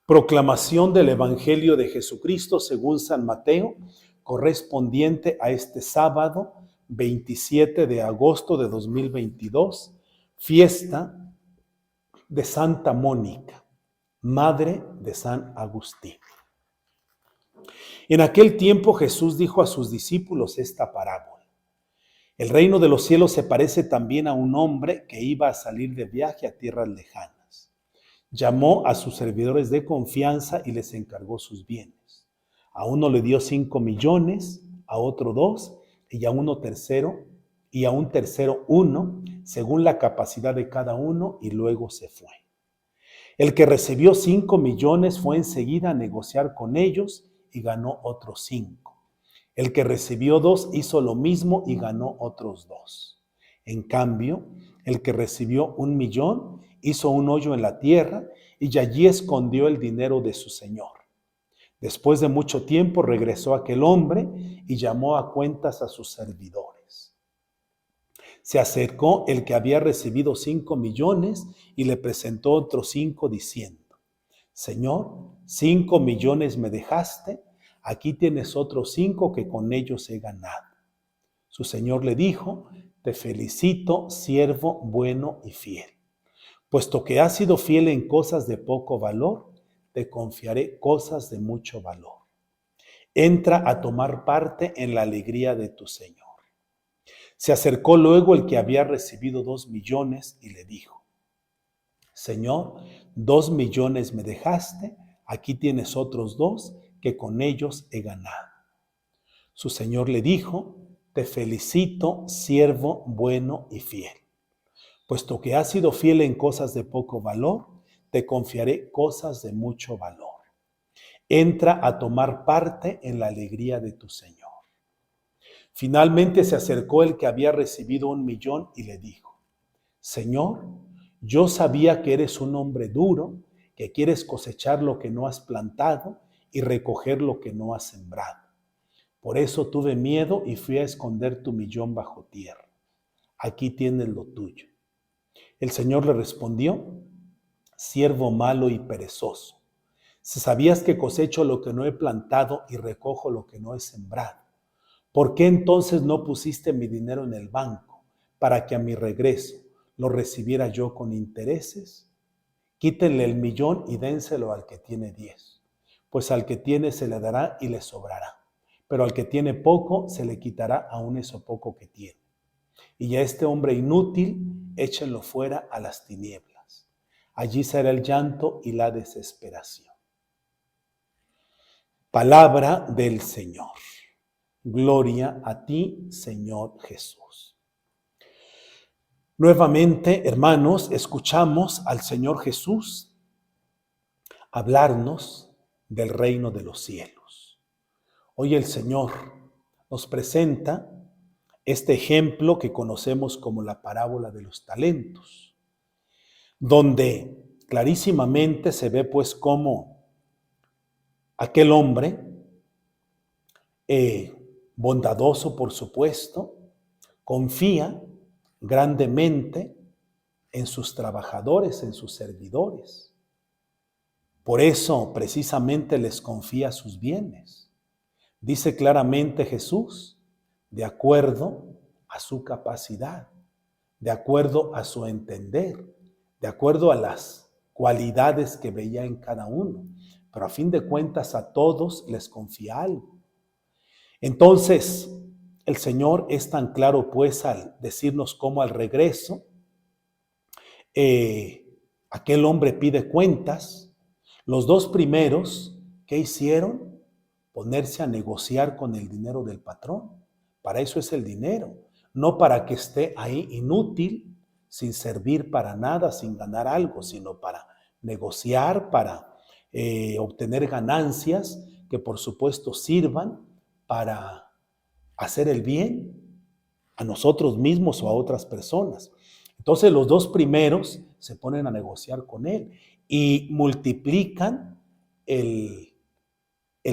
Proclamación del Evangelio de Jesucristo según San Mateo, correspondiente a este sábado 27 de agosto de 2022, fiesta de Santa Mónica, madre de San Agustín. En aquel tiempo Jesús dijo a sus discípulos esta parábola. El reino de los cielos se parece también a un hombre que iba a salir de viaje a tierras lejanas. Llamó a sus servidores de confianza y les encargó sus bienes. A uno le dio 5 millones, a otro 2, y a un tercero 1, según la capacidad de cada uno, y luego se fue. El que recibió 5 millones fue enseguida a negociar con ellos y ganó otros 5. El que recibió 2 hizo lo mismo y ganó otros 2. En cambio, el que recibió 1 millón hizo un hoyo en la tierra y allí escondió el dinero de su señor. Después de mucho tiempo regresó aquel hombre y llamó a cuentas a sus servidores. Se acercó el que había recibido 5 millones y le presentó otros 5 diciendo: Señor, 5 millones me dejaste, aquí tienes otros 5 que con ellos he ganado. Su señor le dijo: Te felicito, siervo bueno y fiel. Puesto que has sido fiel en cosas de poco valor, te confiaré cosas de mucho valor. Entra a tomar parte en la alegría de tu Señor. Se acercó luego el que había recibido 2 millones y le dijo: Señor, 2 millones me dejaste, aquí tienes otros 2 que con ellos he ganado. Su señor le dijo: Te felicito, siervo bueno y fiel. Puesto que has sido fiel en cosas de poco valor, te confiaré cosas de mucho valor. Entra a tomar parte en la alegría de tu Señor. Finalmente se acercó el que había recibido 1 millón y le dijo: Señor, yo sabía que eres un hombre duro, que quieres cosechar lo que no has plantado y recoger lo que no has sembrado. Por eso tuve miedo y fui a esconder tu millón bajo tierra. Aquí tienes lo tuyo. El Señor le respondió: Siervo malo y perezoso, si sabías que cosecho lo que no he plantado y recojo lo que no he sembrado, ¿por qué entonces no pusiste mi dinero en el banco para que a mi regreso lo recibiera yo con intereses? Quítenle el millón y dénselo al que tiene 10, pues al que tiene se le dará y le sobrará, pero al que tiene poco se le quitará aún eso poco que tiene. Y a este hombre inútil, échenlo fuera a las tinieblas. Allí será el llanto y la desesperación. Palabra del Señor. Gloria a ti, Señor Jesús. Nuevamente, hermanos, escuchamos al Señor Jesús hablarnos del reino de los cielos. Hoy el Señor nos presenta este ejemplo que conocemos como la parábola de los talentos, donde clarísimamente se ve pues cómo aquel hombre, bondadoso por supuesto, confía grandemente en sus trabajadores, en sus servidores. Por eso precisamente les confía sus bienes. Dice claramente Jesús: de acuerdo a su capacidad, de acuerdo a su entender, de acuerdo a las cualidades que veía en cada uno. Pero a fin de cuentas a todos les confía algo. Entonces, el Señor es tan claro pues al decirnos cómo al regreso, aquel hombre pide cuentas. Los 2 primeros, ¿qué hicieron? Ponerse a negociar con el dinero del patrón. Para eso es el dinero, no para que esté ahí inútil, sin servir para nada, sin ganar algo, sino para negociar, para obtener ganancias que por supuesto sirvan para hacer el bien a nosotros mismos o a otras personas. Entonces los 2 primeros se ponen a negociar con él y multiplican el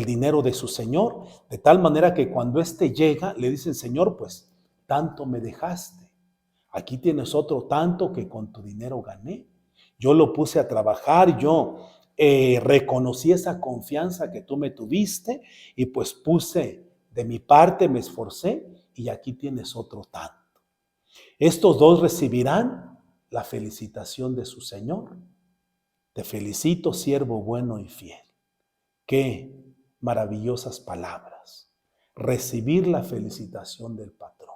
dinero de su señor, de tal manera que cuando éste llega, le dicen: Señor, pues tanto me dejaste, aquí tienes otro tanto que con tu dinero gané. Yo lo puse a trabajar, yo reconocí esa confianza que tú me tuviste y pues puse de mi parte, me esforcé y aquí tienes otro tanto. Estos dos recibirán la felicitación de su Señor. Te felicito, siervo bueno y fiel. Qué maravillosas palabras. Recibir la felicitación del patrón.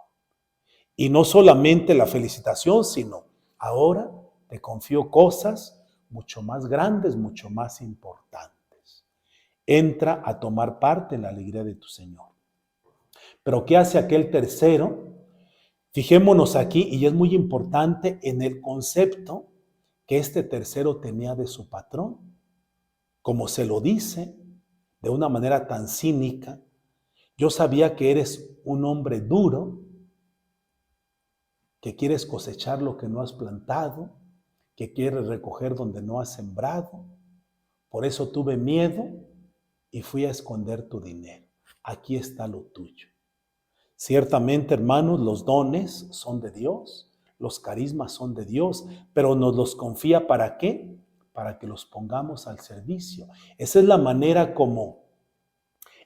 Y no solamente la felicitación, sino ahora te confío cosas mucho más grandes, mucho más importantes. Entra a tomar parte en la alegría de tu Señor. Pero ¿qué hace aquel tercero? Fijémonos aquí, y es muy importante en el concepto que este tercero tenía de su patrón. Como se lo dice de una manera tan cínica, yo sabía que eres un hombre duro, que quieres cosechar lo que no has plantado, que quieres recoger donde no has sembrado. Por eso tuve miedo y fui a esconder tu dinero. Aquí está lo tuyo. Ciertamente, hermanos, los dones son de Dios, los carismas son de Dios, pero nos los confía ¿para qué? Para que los pongamos al servicio. Esa es la manera como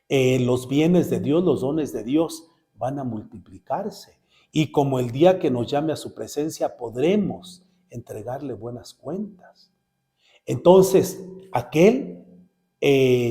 los bienes de Dios, los dones de Dios van a multiplicarse. Y como el día que nos llame a su presencia podremos entregarle buenas cuentas. Entonces, aquel,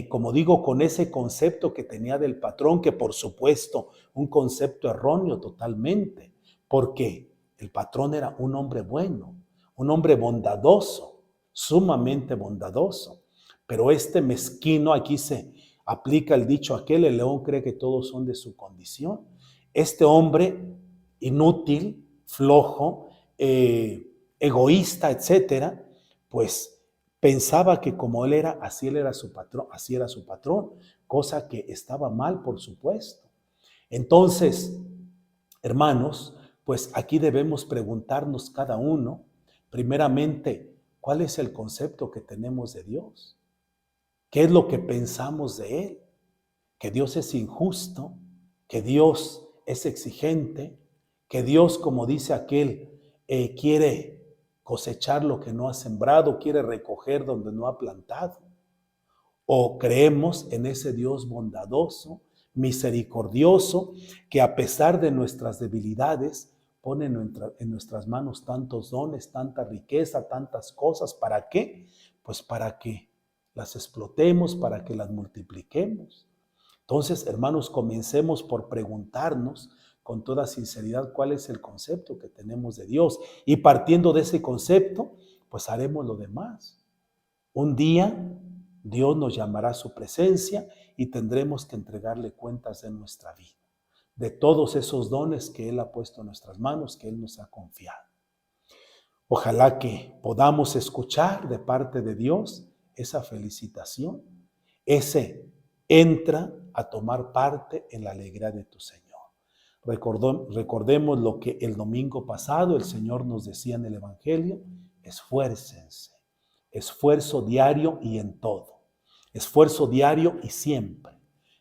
como digo, con ese concepto que tenía del patrón, que por supuesto, un concepto erróneo totalmente, porque el patrón era un hombre bueno, un hombre bondadoso, sumamente bondadoso. Pero este mezquino, aquí se aplica el dicho aquel, el león cree que todos son de su condición. Este hombre inútil, flojo, egoísta, etcétera, pues pensaba que como él era, así él era su patrón, así era su patrón, cosa que estaba mal, por supuesto. Entonces, hermanos, pues aquí debemos preguntarnos cada uno, primeramente, ¿cuál es el concepto que tenemos de Dios? ¿Qué es lo que pensamos de Él? Que Dios es injusto, que Dios es exigente, que Dios, como dice aquel, quiere cosechar lo que no ha sembrado, quiere recoger donde no ha plantado. O creemos en ese Dios bondadoso, misericordioso, que a pesar de nuestras debilidades, pone en nuestras manos tantos dones, tanta riqueza, tantas cosas. ¿Para qué? Pues para que las explotemos, para que las multipliquemos. Entonces, hermanos, comencemos por preguntarnos con toda sinceridad cuál es el concepto que tenemos de Dios. Y partiendo de ese concepto, pues haremos lo demás. Un día Dios nos llamará a su presencia y tendremos que entregarle cuentas de nuestra vida, de todos esos dones que Él ha puesto en nuestras manos, que Él nos ha confiado. Ojalá que podamos escuchar de parte de Dios esa felicitación, ese entra a tomar parte en la alegría de tu Señor. Recordemos lo que el domingo pasado el Señor nos decía en el Evangelio: esfuércense, esfuerzo diario y en todo, esfuerzo diario y siempre.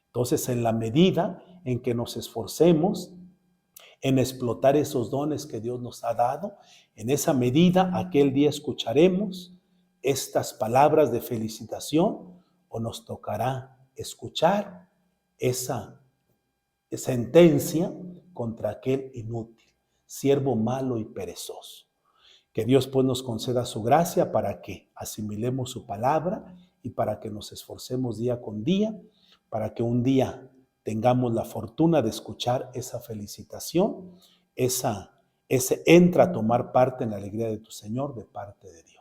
Entonces, en la medida en que nos esforcemos en explotar esos dones que Dios nos ha dado, en esa medida aquel día escucharemos estas palabras de felicitación o nos tocará escuchar esa sentencia contra aquel inútil, siervo malo y perezoso. Que Dios pues nos conceda su gracia para que asimilemos su palabra y para que nos esforcemos día con día, para que un día tengamos la fortuna de escuchar esa felicitación, ese entra a tomar parte en la alegría de tu Señor de parte de Dios.